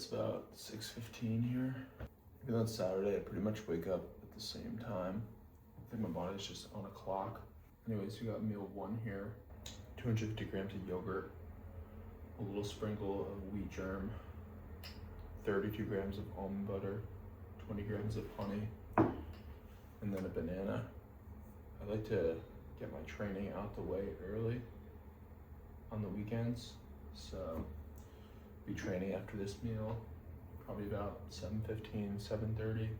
It's about 6:15 here. Even though it's Saturday, I pretty much wake up at the same time. I think my body's just on a clock. Anyways, we got meal one here. 250 grams of yogurt, a little sprinkle of wheat germ, 32 grams of almond butter, 20 grams of honey, and then a banana. I like to get my training out the way early on the weekends, so be training after this meal, probably about 7:15, 7:30.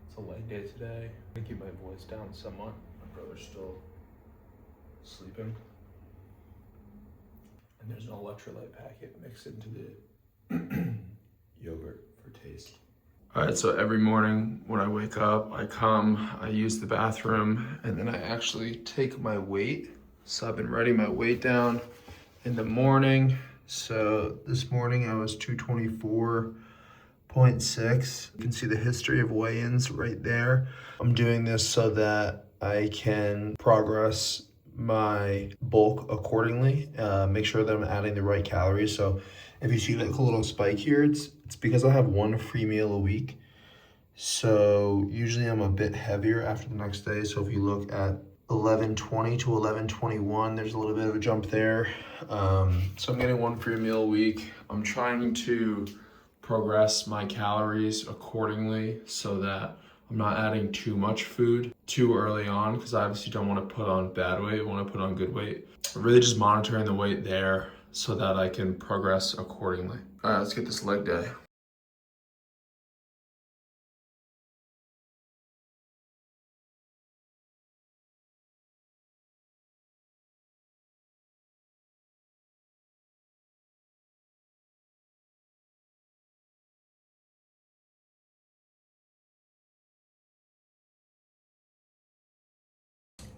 It's a leg day today. I keep my voice down somewhat. My brother's still sleeping. And there's an electrolyte packet mixed into the yogurt for taste. All right, so every morning when I wake up, I come, I use the bathroom, and then I actually take my weight. So I've been writing my weight down in the morning. So this morning I was 224.6. You can see the history of weigh-ins right there. I'm doing this so that I can progress my bulk accordingly, make sure that I'm adding the right calories. So if you see like a little spike here, it's because I have one free meal a week. So usually I'm a bit heavier after the next day. So if you look at 11:20 to 11:21, there's a little bit of a jump there. So I'm getting one free meal a week. I'm trying to progress my calories accordingly so that I'm not adding too much food too early on, because I obviously don't want to put on bad weight, I want to put on good weight. I'm really just monitoring the weight there so that I can progress accordingly. All right, let's get this leg day.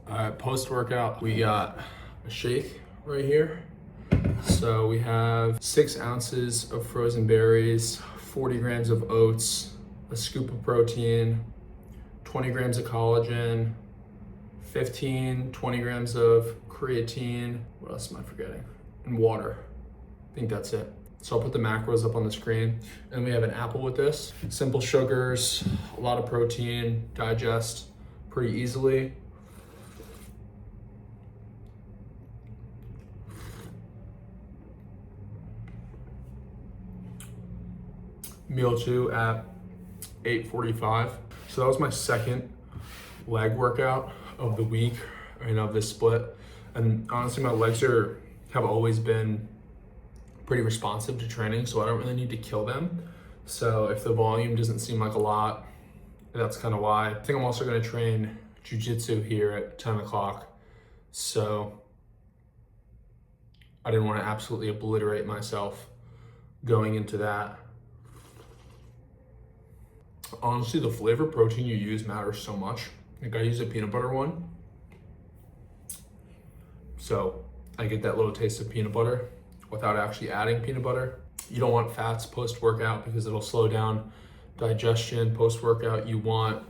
All right, post-workout, we got a shake right here. So we have 6 ounces of frozen berries, 40 grams of oats, a scoop of protein, 20 grams of collagen, 20 grams of creatine. What else am I forgetting? And water. I think that's it. So I'll put the macros up on the screen. And we have an apple with this. Simple sugars, a lot of protein, digest pretty easily. Meal 2 at 8:45. So that was my second leg workout of the week, of this split. And honestly, my legs have always been pretty responsive to training, so I don't really need to kill them. So if the volume doesn't seem like a lot, that's kind of why. I think I'm also gonna train jujitsu here at 10 o'clock. So I didn't want to absolutely obliterate myself going into that. Honestly, the flavor protein you use matters so much. Like, I use a peanut butter one, so I get that little taste of peanut butter without actually adding peanut butter. You don't want fats post-workout because it'll slow down digestion. Post-workout, you want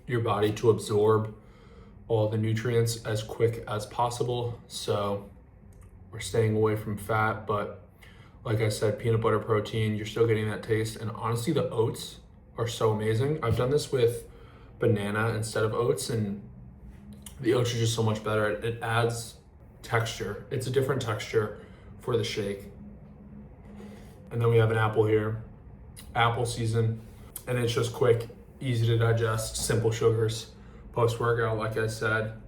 your body to absorb all the nutrients as quick as possible. So we're staying away from fat, but like I said, peanut butter protein, you're still getting that taste. And honestly, the oats are so amazing. I've done this with banana instead of oats, and the oats are just so much better. It adds texture. It's a different texture for the shake. And then we have an apple here, apple season, and it's just quick, easy to digest, simple sugars. Post-workout, like I said,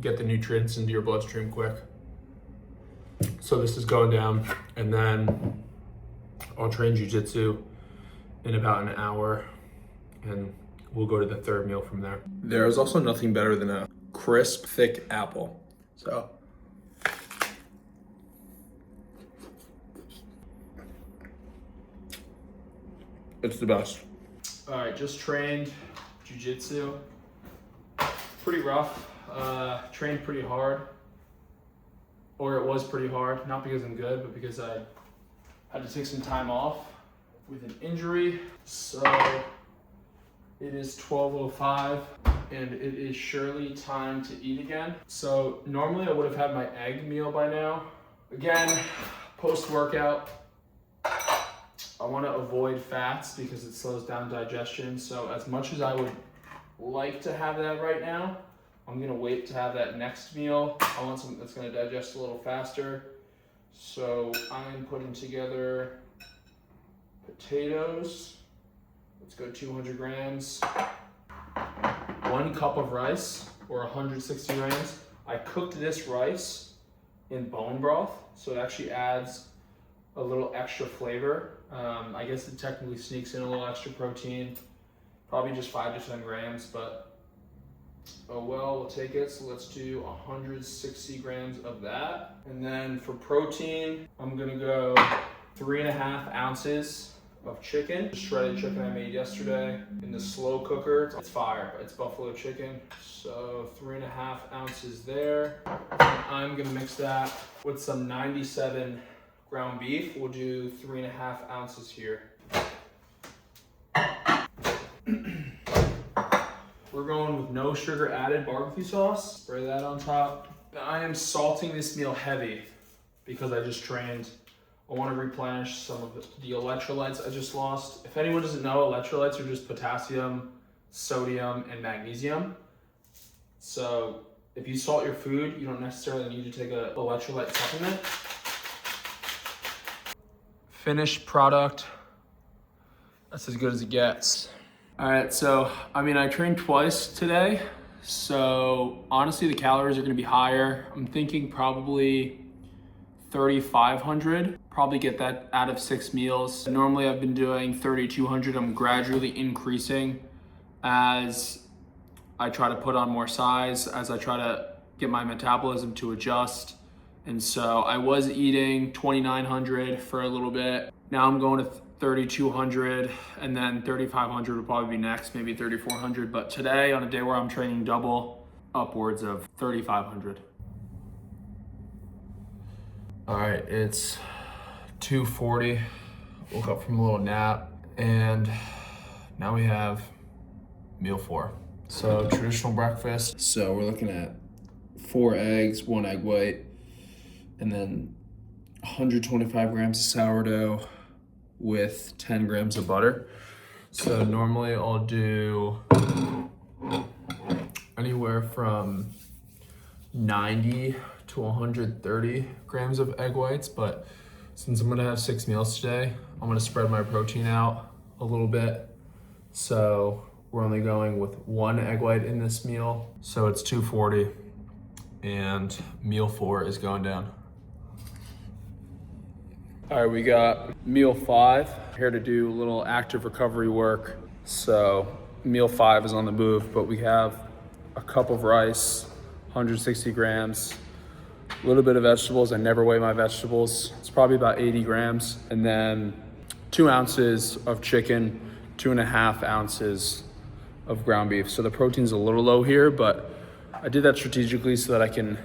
get the nutrients into your bloodstream quick. So this is going down, and then I'll train jujitsu in about an hour, and we'll go to the third meal from there. There is also nothing better than a crisp, thick apple. So it's the best. All right, just trained jujitsu. Pretty rough. Trained pretty hard, or it was pretty hard. Not because I'm good, but because I had to take some time off with an injury. So it is 12:05 and it is surely time to eat again. So normally I would have had my egg meal by now. Again, post-workout, I want to avoid fats because it slows down digestion. So as much as I would like to have that right now, I'm gonna wait to have that next meal. I want something that's gonna digest a little faster. So I'm putting together potatoes. Let's go 200 grams. 1 cup of rice, or 160 grams. I cooked this rice in bone broth, so it actually adds a little extra flavor. I guess it technically sneaks in a little extra protein, probably just 5 to 10 grams, but oh well, we'll take it. So let's do 160 grams of that. And then for protein, I'm gonna go 3.5 ounces of chicken, shredded chicken I made yesterday in the slow cooker. It's fire, but it's buffalo chicken. So 3.5 ounces there. And I'm gonna mix that with some 97 ground beef. We'll do 3.5 ounces here. We're going with no sugar added barbecue sauce. Spray that on top. I am salting this meal heavy because I just trained. I want to replenish some of the electrolytes I just lost. If anyone doesn't know, electrolytes are just potassium, sodium, and magnesium. So if you salt your food, you don't necessarily need to take an electrolyte supplement. Finished product. That's as good as it gets. All right, so I trained twice today. So honestly, the calories are gonna be higher. I'm thinking probably 3,500. Probably get that out of 6 meals. Normally I've been doing 3,200. I'm gradually increasing as I try to put on more size, as I try to get my metabolism to adjust. And so I was eating 2,900 for a little bit. Now I'm going to 3,200, and then 3,500 would probably be next, maybe 3,400. But today, on a day where I'm training double, upwards of 3,500. All right, it's 2:40. Woke up from a little nap, and now we have meal 4. So traditional breakfast. So we're looking at 4 eggs, 1 egg white, and then 125 grams of sourdough with 10 grams of butter. So normally I'll do anywhere from 90 to 130 grams of egg whites, but since I'm gonna have 6 meals today, I'm gonna spread my protein out a little bit. So we're only going with 1 egg white in this meal. So it's 240, and meal 4 is going down. All right, we got meal 5 here to do a little active recovery work. So meal 5 is on the move, but we have a cup of rice, 160 grams, a little bit of vegetables. I never weigh my vegetables. It's probably about 80 grams. And then 2 ounces of chicken, 2.5 ounces of ground beef. So the protein's a little low here, but I did that strategically so that I can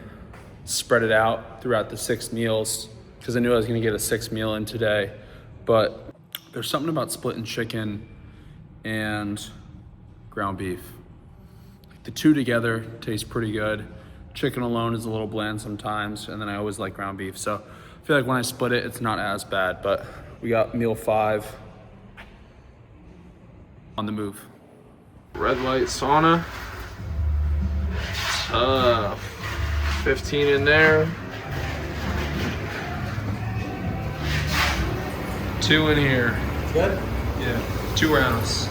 spread it out throughout the 6 meals, because I knew I was gonna get a 6 meal in today. But there's something about splitting chicken and ground beef. The two together taste pretty good. Chicken alone is a little bland sometimes, and then I always like ground beef. So I feel like when I split it, it's not as bad. But we got meal 5 on the move. Red light sauna. 15 in there. 2 in here. Good? Yeah, 2 rounds.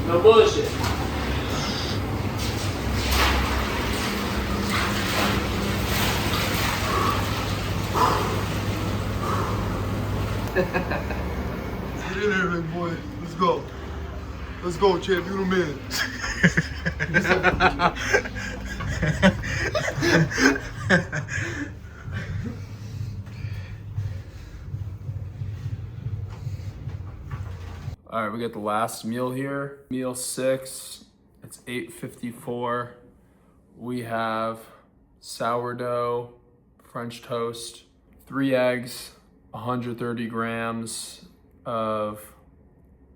No bullshit. Get in there, big boy. Let's go. Let's go, champ. You the man. All right, we got the last meal here. Meal 6, it's 8:54. We have sourdough, French toast, 3 eggs, 130 grams of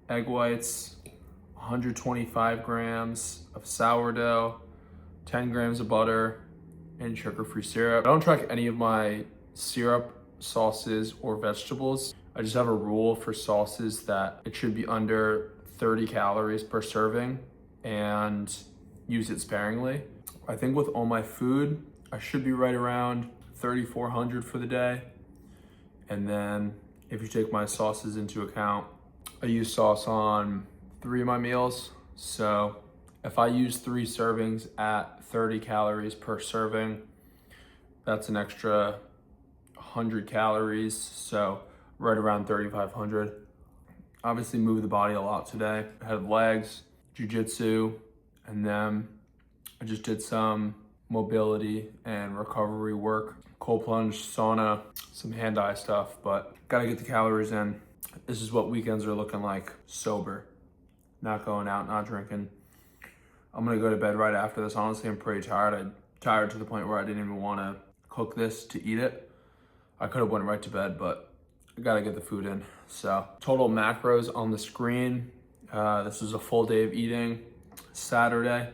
egg whites, 125 grams of sourdough, 10 grams of butter, and sugar-free syrup. I don't track any of my syrup, sauces, or vegetables. I just have a rule for sauces that it should be under 30 calories per serving and use it sparingly. I think with all my food, I should be right around 3,400 for the day. And then if you take my sauces into account, I use sauce on 3 of my meals. So if I use 3 servings at 30 calories per serving, that's an extra 100 calories. So right around 3,500. Obviously moved the body a lot today. I had legs, jiu-jitsu, and then I just did some mobility and recovery work, cold plunge, sauna, some hand-eye stuff, but gotta get the calories in. This is what weekends are looking like, sober, not going out, not drinking. I'm gonna go to bed right after this. Honestly, I'm pretty tired. I'm tired to the point where I didn't even wanna cook this to eat it. I could have went right to bed, but I gotta get the food in. So total macros on the screen. This is a full day of eating. Saturday,